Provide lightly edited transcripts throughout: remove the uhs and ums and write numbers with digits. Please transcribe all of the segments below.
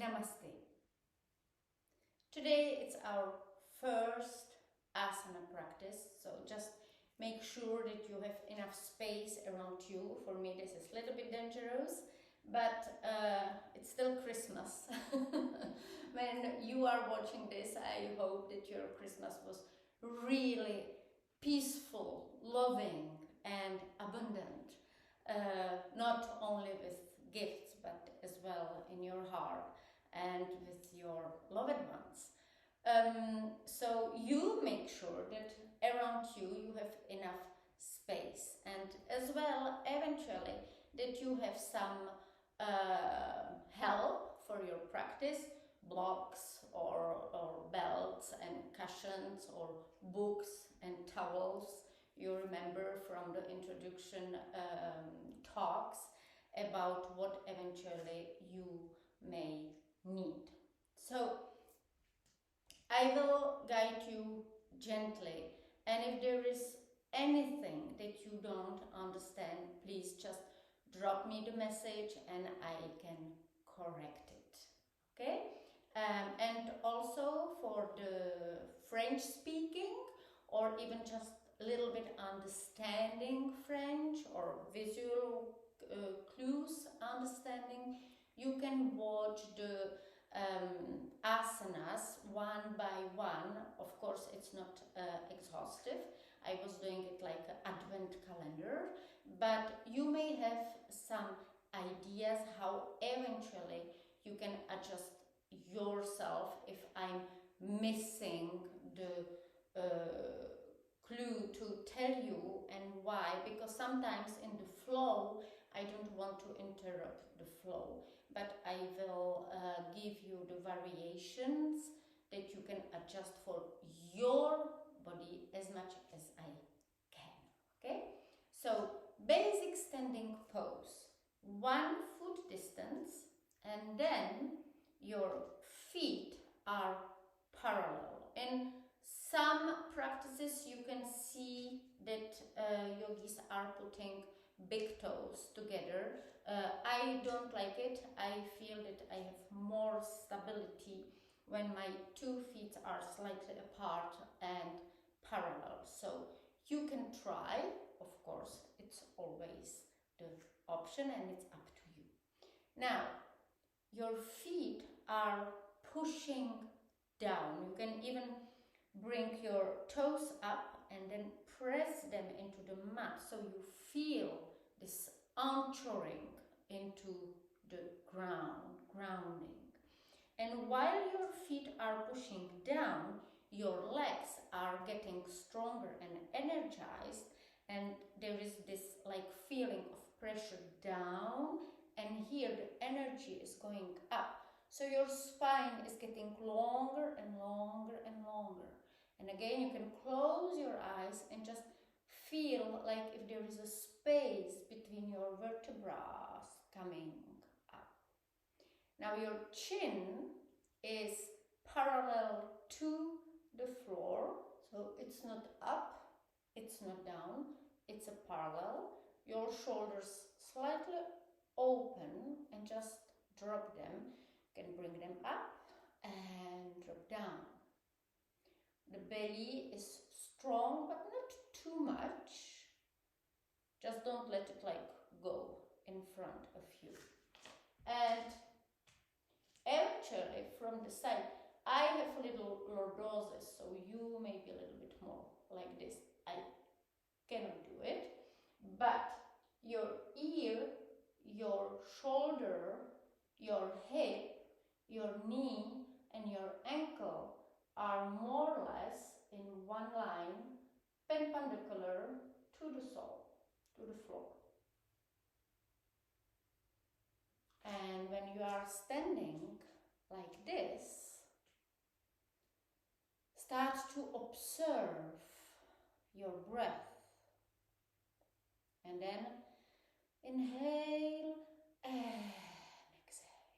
Namaste. Today it's our first asana practice, so just make sure that you have enough space around you. For me this is a little bit dangerous, but it's still Christmas. When you are watching this, I hope that your Christmas was really peaceful, loving and abundant. Not only with gifts, but as well in your heart and with your loved ones. So you make sure that around you have enough space, and as well eventually that you have some help for your practice, blocks or belts and cushions or books and towels. You remember from the introduction talks about what eventually you may need. So I will guide you gently, and if there is anything that you don't understand, please just drop me the message and I can correct it. Okay? And also for the French speaking, or even just a little bit understanding French or visual clues understanding, you can watch the asanas one by one. Of course, it's not exhaustive. I was doing it like an advent calendar, but you may have some ideas how eventually you can adjust yourself if I'm missing the clue to tell you and why, because sometimes in the flow I don't want to interrupt the flow, but I will give you the variations that you can adjust for your body as much as I can. Okay, so basic standing pose, 1 foot distance, and then your feet are parallel. In some practices you can see that yogis are putting big toes together. I don't like it. I feel that I have more stability when my 2 feet are slightly apart and parallel. So you can try, of course, it's always the option and it's up to you. Now, your feet are pushing down. You can even bring your toes up and then press them into the mat, so you feel this anchoring into the grounding. And while your feet are pushing down, your legs are getting stronger and energized, and there is this like feeling of pressure down, and here the energy is going up. So your spine is getting longer and longer and longer. And again, you can close your eyes and just feel like if there is a space between your vertebrae coming up. Now your chin is parallel to the floor. So it's not up, it's not down, it's a parallel. Your shoulders slightly open and just drop them. You can bring them up and drop down. The belly is strong, but not too much. Just don't let it like go in front of you. And eventually from the side, I have a little lordosis, so you may be a little bit more like this. I cannot do it, but your ear, your shoulder, your hip, your knee and your ankle are more or less in one line, perpendicular to the sole, to the floor. And when you are standing like this, start to observe your breath. And then inhale and exhale.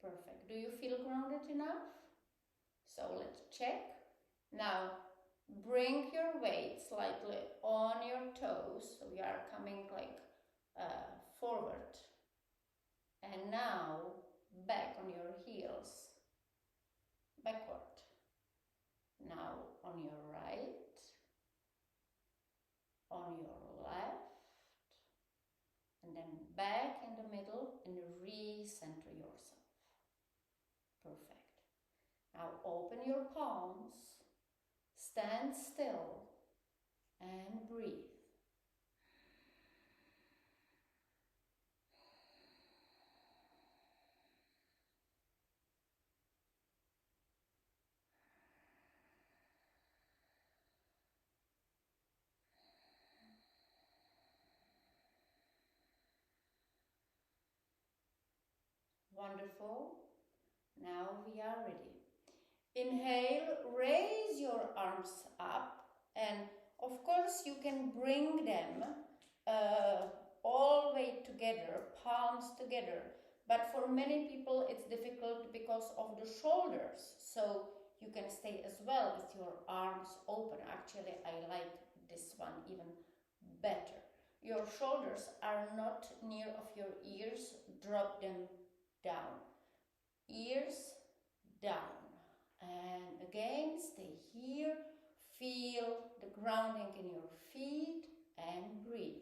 Perfect. Do you feel grounded enough? So let's check. Now bring your weight slightly on your toes, so we are coming like forward, and now back and back in the middle and recenter yourself. Perfect. Now open your palms, stand still and breathe. Wonderful. Now we are ready. Inhale, raise your arms up, and of course you can bring them all the way together, palms together. But for many people it's difficult because of the shoulders. So you can stay as well with your arms open. Actually, I like this one even better. Your shoulders are not near of your ears, drop them down. Ears down. And again, stay here. Feel the grounding in your feet and breathe.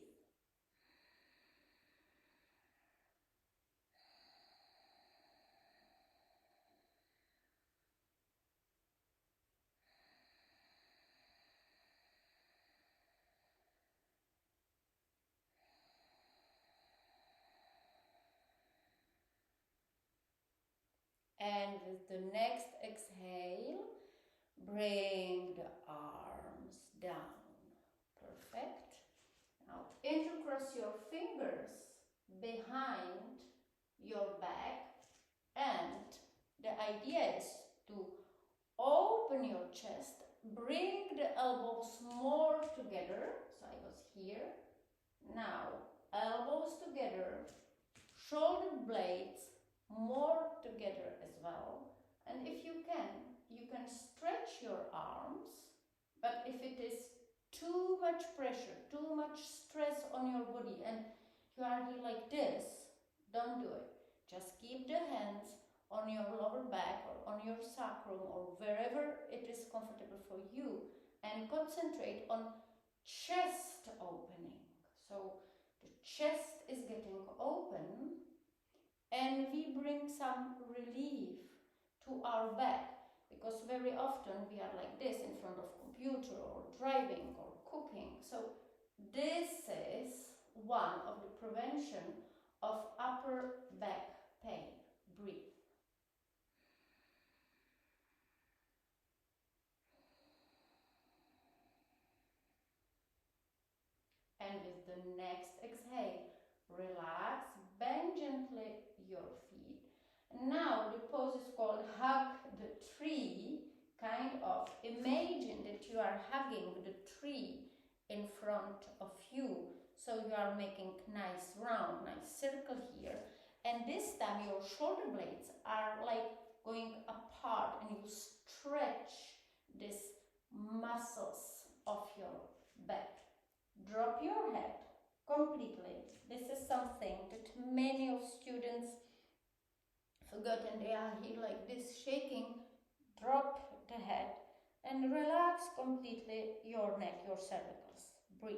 And with the next exhale, bring the arms down. Perfect. Now intercross your fingers behind your back, and the idea is to open your chest, bring the elbows more together. So I was here. Now elbows together, shoulder blades more together as well. And if you can stretch your arms, but if it is too much pressure, too much stress on your body and you are here like this, don't do it. Just keep the hands on your lower back or on your sacrum or wherever it is comfortable for you, and concentrate on chest opening. So the chest is getting open, and we bring some relief to our back, because very often we are like this in front of computer or driving or cooking. So this is one of the prevention of upper back pain. Breathe. And with the next exhale, relax, bend gently your feet. Now the pose is called hug the tree, kind of. Imagine that you are hugging the tree in front of you. So you are making nice round, nice circle here. And this time your shoulder blades are like going apart, and you stretch these muscles of your back. Drop your head completely. This is something that many of students forget, and they are here like this shaking. Drop the head and relax completely your neck, your cervicals. Breathe.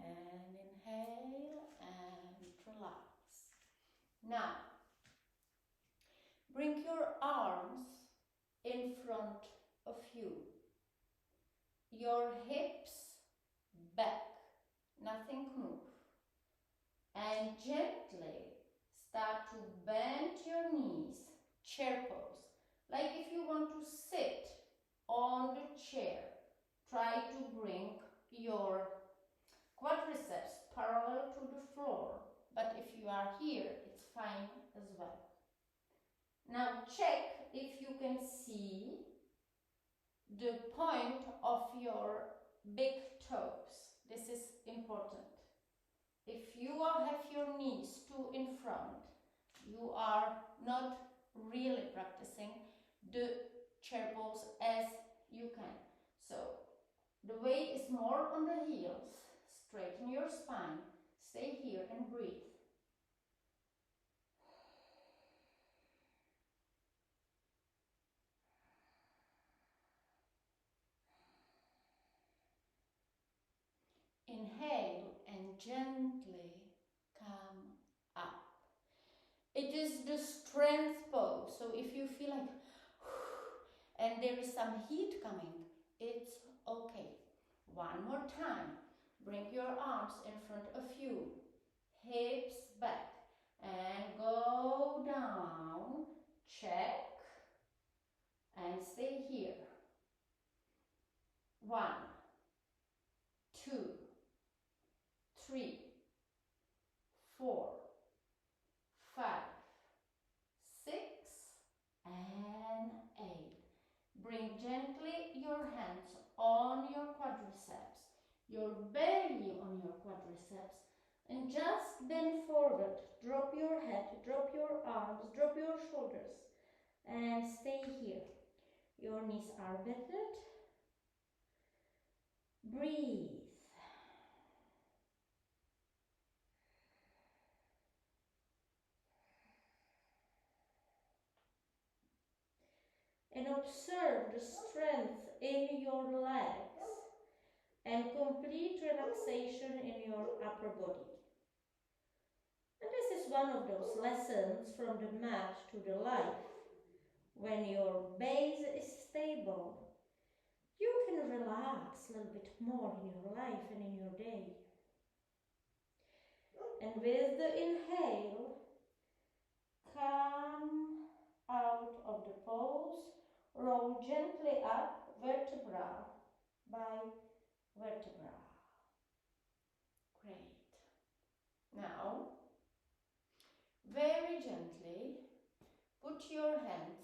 And inhale and relax. Now, bring your arms in front of you. Your hips back, nothing move. And gently start to bend your knees, chair pose. Like if you want to sit on the chair, try to bring your quadriceps parallel to the floor. But if you are here, it's fine as well. Now check if you can see the point of your big toes. This is important. If you have your knees too in front, you are not really practicing the chair pose as you can. So the weight is more on the heels. Straighten your spine. Stay here. gently come up. It is the strength pose. So if you feel like and there is some heat coming, it's okay. One more time. Bring your arms in front of you. Hips back. And go down. Check. And stay here. 1, 2, 3, 4, 5, 6, and 8. Bring gently your hands on your quadriceps, your belly on your quadriceps, and just bend forward. Drop your head, drop your arms, drop your shoulders, and stay here. Your knees are bended. Breathe. And observe the strength in your legs and complete relaxation in your upper body. And this is one of those lessons from the mat to the life. When your base is stable, you can relax a little bit more in your life and in your day. And with the inhale, come out of the pose, roll gently up, vertebra by vertebra. Great. Now, very gently, put your hands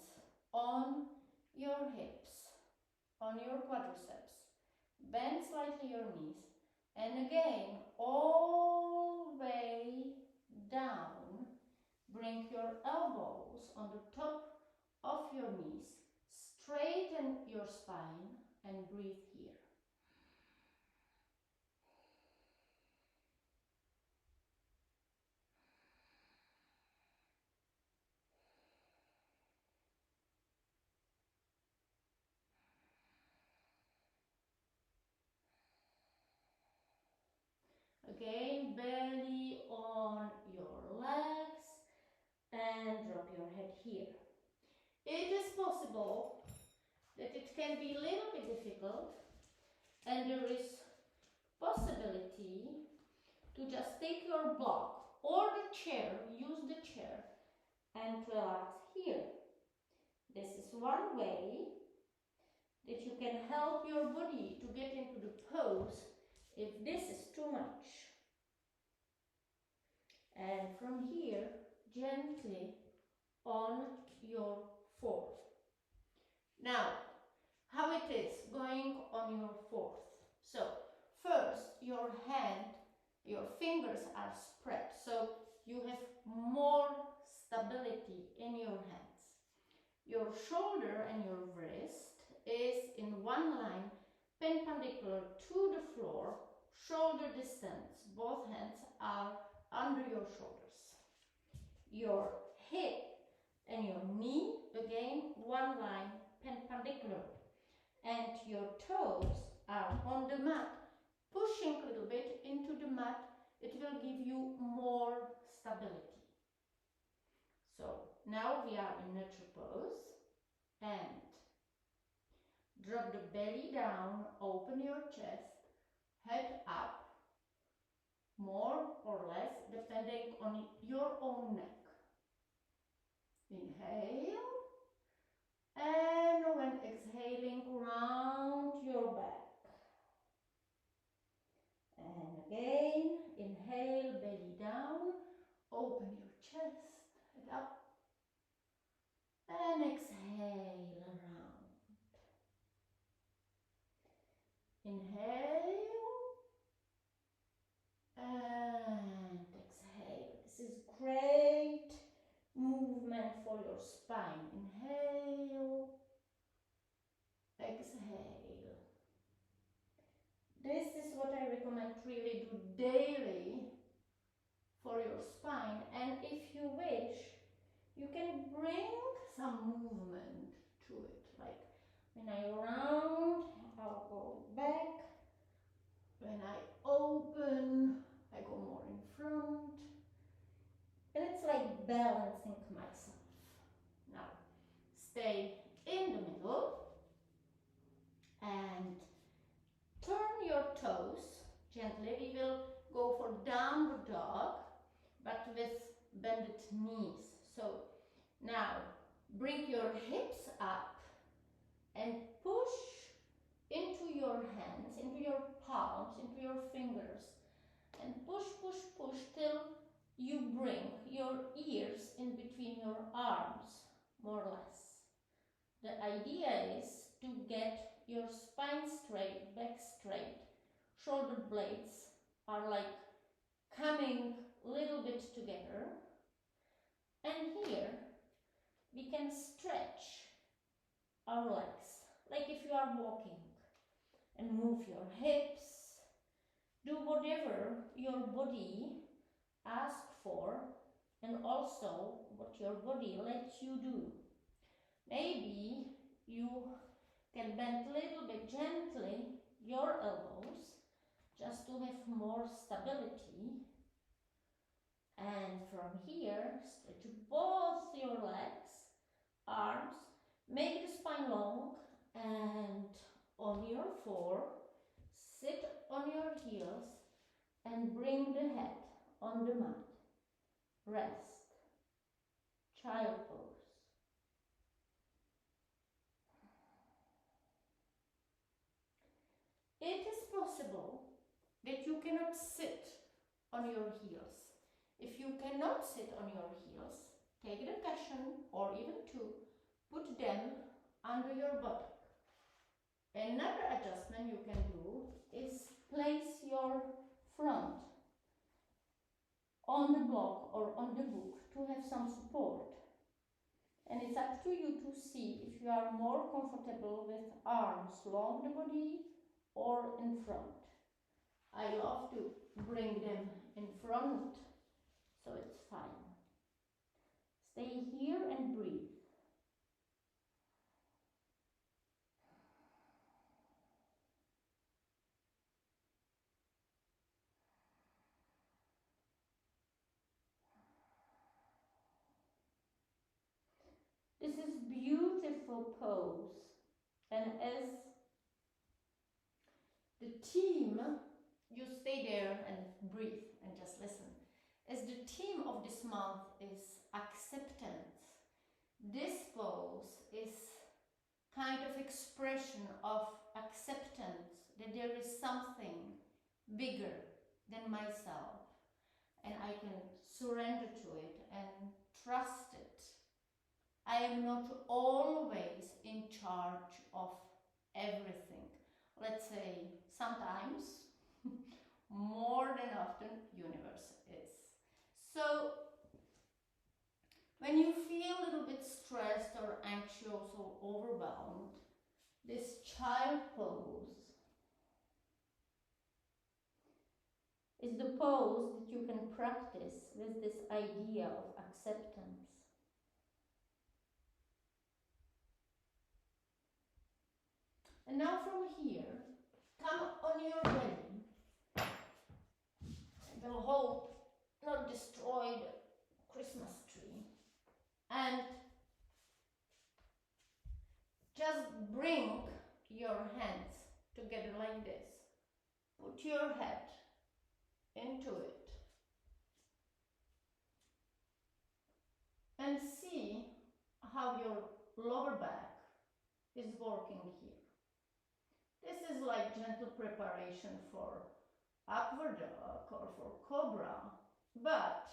on your hips, on your quadriceps. Bend slightly your knees. And again, all the way down. Bring your elbows on the top of your knees. Straighten your spine and breathe here. Again, belly on your legs and drop your head here. It is possible that it can be a little bit difficult, and there is possibility to just take your block or the chair, use the chair, and relax here. This is one way that you can help your body to get into the pose if this is too much. And from here, gently on your fourth. Now, how it is going on your fourth. So, first, your fingers are spread, so you have more stability in your hands. Your shoulder and your wrist is in one line, perpendicular to the floor, shoulder distance. Both hands are under your shoulders. Your hip and your knee, again, one line, perpendicular. And your toes are on the mat, pushing a little bit into the mat. It will give you more stability. So now we are in neutral pose, and drop the belly down, open your chest, head up, more or less depending on your own neck. Inhale, and when exhaling, round your back. And again, inhale, belly down, open your chest, head up, and exhale around. Inhale, and exhale. This is great movement for your spine. Inhale, exhale. This is what I recommend to really do daily for your spine, and if you wish, you can bring some movement to it. Like when I round, I'll go back. When I open, I I go more in front. And it's like balancing myself. Now, stay in the middle and turn your toes gently. We will go for downward dog, but with bended knees. So now bring your hips up and push into your hands, into your palms, into your fingers, and push, push, push till you bring your ears in between your arms, more or less. The idea is to get your spine straight, back straight. Shoulder blades are like coming a little bit together. And here we can stretch our legs, like if you are walking, and move your hips. Do whatever your body asks for and also what your body lets you do. Maybe you can bend a little bit gently your elbows just to have more stability. And from here, stretch both your legs, arms, make the spine long, and on your floor, sit on your heels and bring the head on the mat. Rest. Child pose. It is possible that you cannot sit on your heels. If you cannot sit on your heels, take the cushion or even two, put them under your buttock. Another adjustment you can do is place your front on the block or on the book to have some support. And it's up to you to see if you are more comfortable with arms along the body or in front. I love to bring them in front, so it's fine. Stay here and breathe. This is beautiful pose, and as the theme, you stay there and breathe and just listen. As the theme of this month is acceptance, this pose is kind of expression of acceptance that there is something bigger than myself and I can surrender to it and trust it. I am not always in charge of everything. Let's say sometimes, more than often, universe is. So when you feel a little bit stressed or anxious or overwhelmed, this child pose is the pose that you can practice with this idea of acceptance. And now from here, come on your belly. We'll hope not destroy the Christmas tree. And just bring your hands together like this. Put your head into it. And see how your lower back is working here. This is like gentle preparation for upward dog or for cobra, but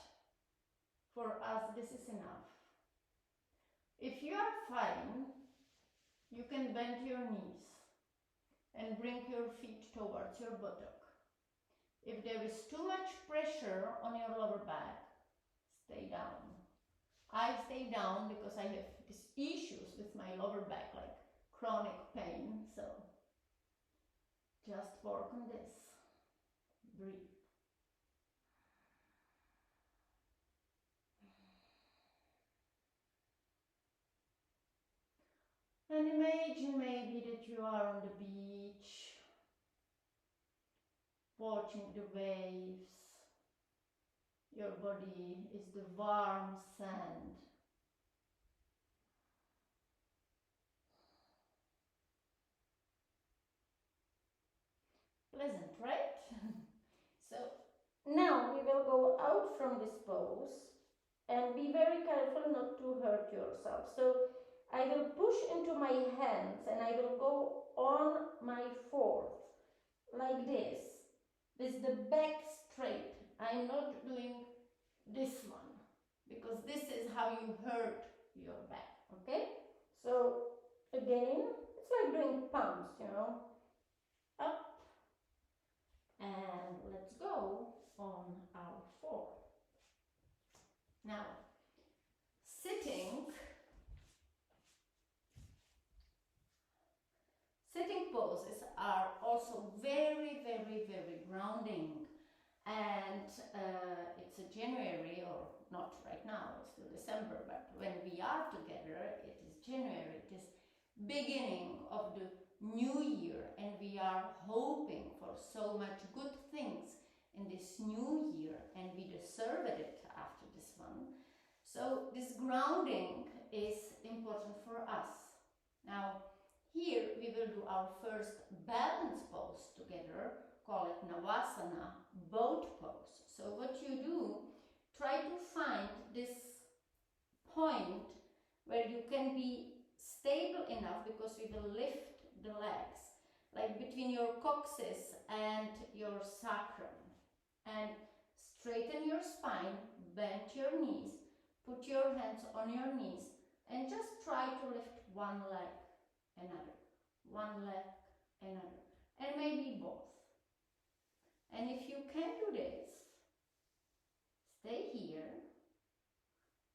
for us this is enough. If you are fine, you can bend your knees and bring your feet towards your buttock. If there is too much pressure on your lower back, stay down. I stay down because I have these issues with my lower back, like chronic pain, so just work on this. Breathe. And imagine maybe that you are on the beach, watching the waves, Your body is the warm sand. Pleasant, right? So now we will go out from this pose and be very careful not to hurt yourself. So I will push into my hands and I will go on my fourth like this with the back straight. I'm not doing this one because this is how you hurt your back. Okay, so again it's like doing pumps, you know, up and let's go on our four. Now sitting poses are also very grounding, and it's a January, or not right now, it's still December, but when we are together it is January, it is beginning of the new year, and we are hoping for so much good things in this new year, and we deserve it after this one. So this grounding is important for us. Now here we will do our first balance pose together, call it Navasana, boat pose. So what you do, try to find this point where you can be stable enough, because we will lift the legs, like between your coccyx and your sacrum. And straighten your spine, bend your knees, put your hands on your knees, and just try to lift one leg, another, one leg, another, and maybe both. And if you can do this, stay here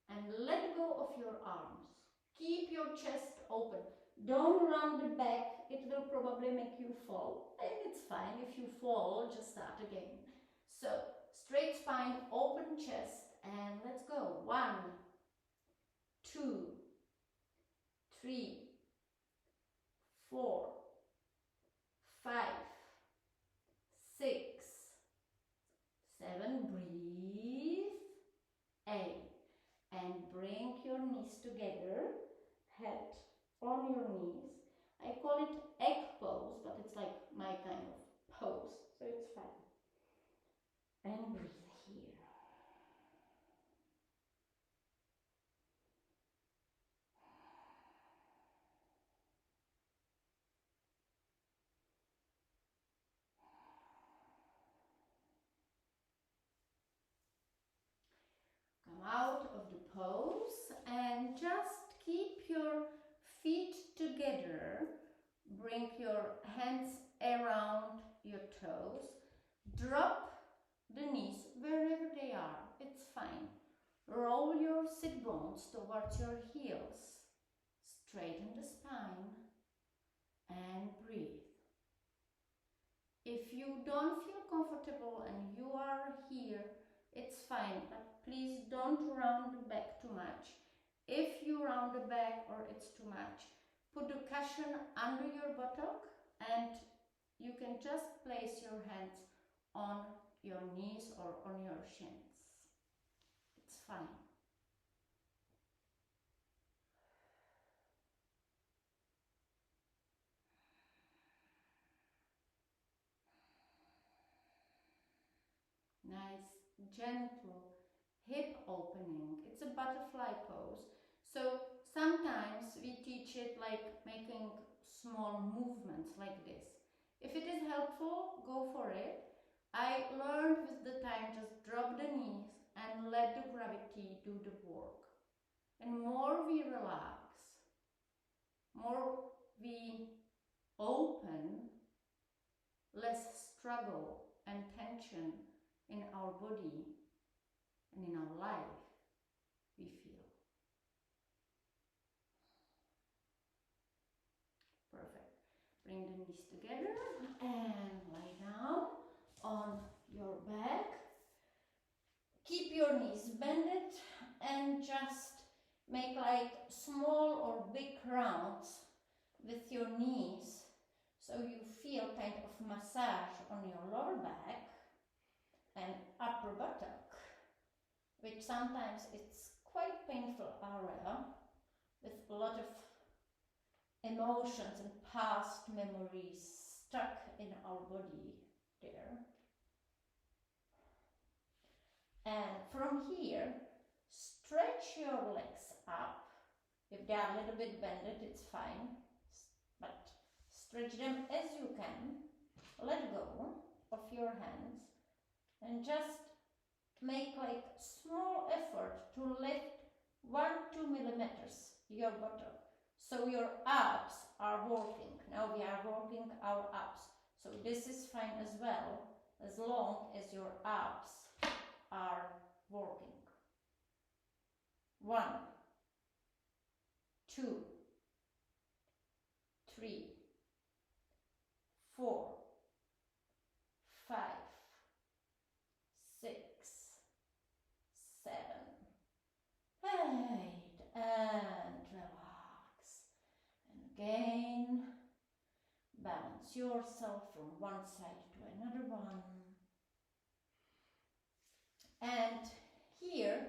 and let go of your arms. Keep your chest open. Don't round the back, it will probably make you fall. And it's fine, if you fall, just start again. So, straight spine, open chest, and let's go. 1, 2, 3, 4, 5, 6, 7, breathe, 8, and bring your knees together, head on your knees. I call it egg pose, but it's like my kind of pose, so it's fine. And breathe here. Come out of the pose and just keep your feet together. Bring your hands around your toes. Drop the knees wherever they are. It's fine. Roll your sit bones towards your heels. Straighten the spine and breathe. If you don't feel comfortable and you are here, it's fine, but please don't round the back too much. If you round the back or it's too much, put the cushion under your buttock and you can just place your hands on your knees or on your shins. It's fine. Nice, gentle hip opening. It's a butterfly pose. So sometimes we teach it like making small movements like this. If it is helpful, go for it. I learned with the time, just drop the knees and let the gravity do the work. And more we relax, more we open, less struggle and tension in our body and in our life we feel. Perfect. Bring the knees together and lie down on your back. Keep your knees bended and just make like small or big rounds with your knees, so you feel kind of massage on your lower back and upper buttock which sometimes it's quite painful area with a lot of emotions and past memories stuck in our body there. And from here, stretch your legs up. If they are a little bit bended, it's fine, but stretch them as you can. Let go of your hands and just make like small effort to lift 1-2 millimeters your bottom. So your abs are working. Now we are working our abs. So this is fine as well, as long as your abs are working. 1, 2, 3, 4, 5, 6, 7, 8, and relax. And again, balance yourself from one side to another one. And here,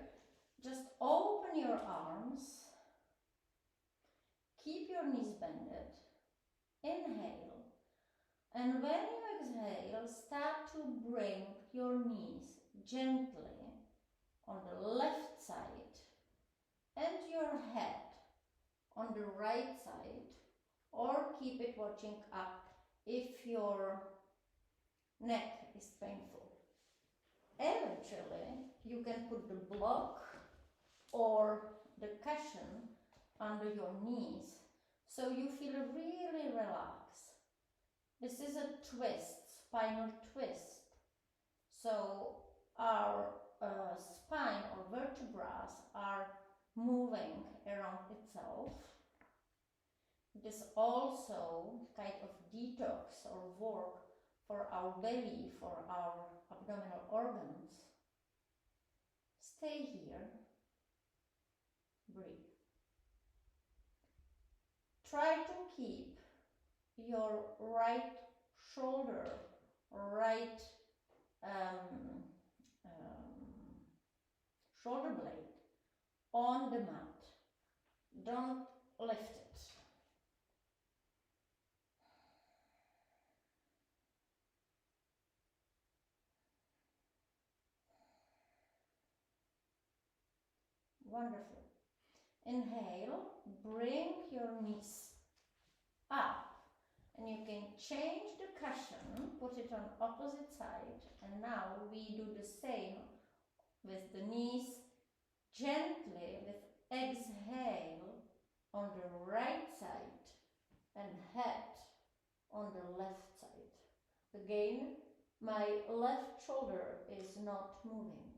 just open your arms, keep your knees bended, inhale, and when you exhale, start to bring your knees gently on the left side and your head on the right side, or keep it watching up if your neck is painful. Eventually, you can put the block or the cushion under your knees so you feel really relaxed. This is a twist, spinal twist. So our spine or vertebrae are moving around itself. It is also kind of detox or work for our belly, for our abdominal organs. Stay here. Breathe. Try to keep your right shoulder, right shoulder blade on the mat. Don't lift it. Wonderful. Inhale, bring your knees up, and you can change the cushion, put it on opposite side, and now we do the same with the knees gently with exhale on the right side and head on the left side. Again, my left shoulder is not moving.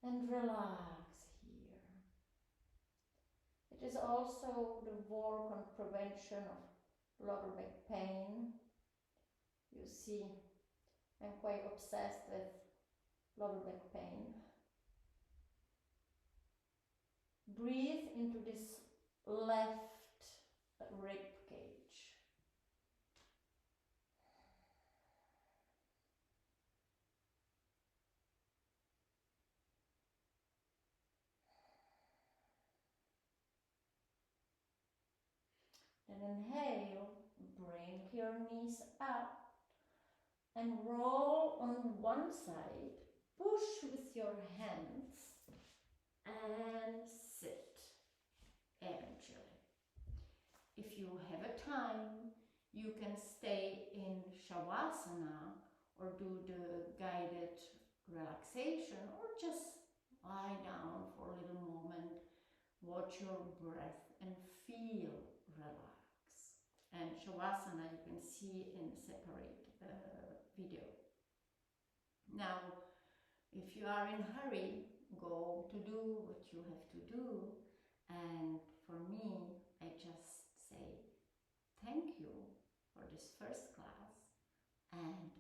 And relax here. It is also the work on prevention of lower back pain. You see, I'm quite obsessed with lower back pain. Breathe into this left rib cage. Then inhale, bring your knees up and roll on one side, push with your hands and sit eventually. If you have a time, you can stay in Shavasana or do the guided relaxation, or just lie down for a little moment, watch your breath and feel relax. And Shavasana you can see in separate video. Now, if you are in a hurry, go to do what you have to do. And for me, I just say thank you for this first class, and